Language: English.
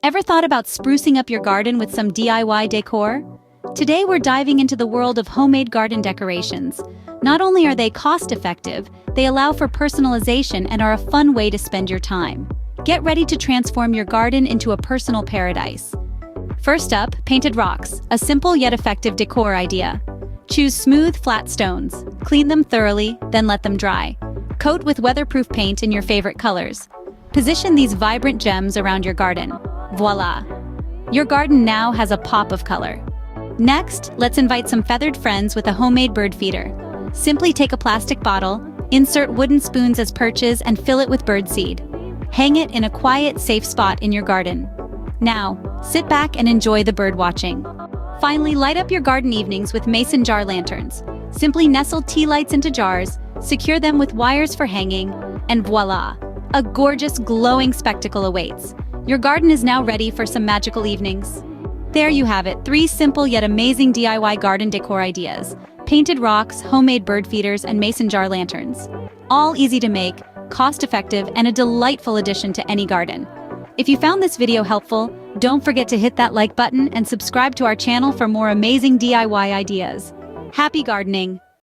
Ever thought about sprucing up your garden with some DIY decor? Today we're diving into the world of homemade garden decorations. Not only are they cost-effective, they allow for personalization and are a fun way to spend your time. Get ready to transform your garden into a personal paradise. First up, painted rocks, a simple yet effective decor idea. Choose smooth, flat stones. Clean them thoroughly, then let them dry. Coat with weatherproof paint in your favorite colors. Position these vibrant gems around your garden. Voila! Your garden now has a pop of color. Next, let's invite some feathered friends with a homemade bird feeder. Simply take a plastic bottle, insert wooden spoons as perches, and fill it with birdseed. Hang it in a quiet, safe spot in your garden. Now, sit back and enjoy the bird watching. Finally, light up your garden evenings with mason jar lanterns. Simply nestle tea lights into jars, secure them with wires for hanging, and voila! A gorgeous, glowing spectacle awaits. Your garden is now ready for some magical evenings. There you have it, 3 simple yet amazing DIY garden decor ideas. Painted rocks, homemade bird feeders, and mason jar lanterns. All easy to make, cost-effective, and a delightful addition to any garden. If you found this video helpful, don't forget to hit that like button and subscribe to our channel for more amazing DIY ideas. Happy gardening!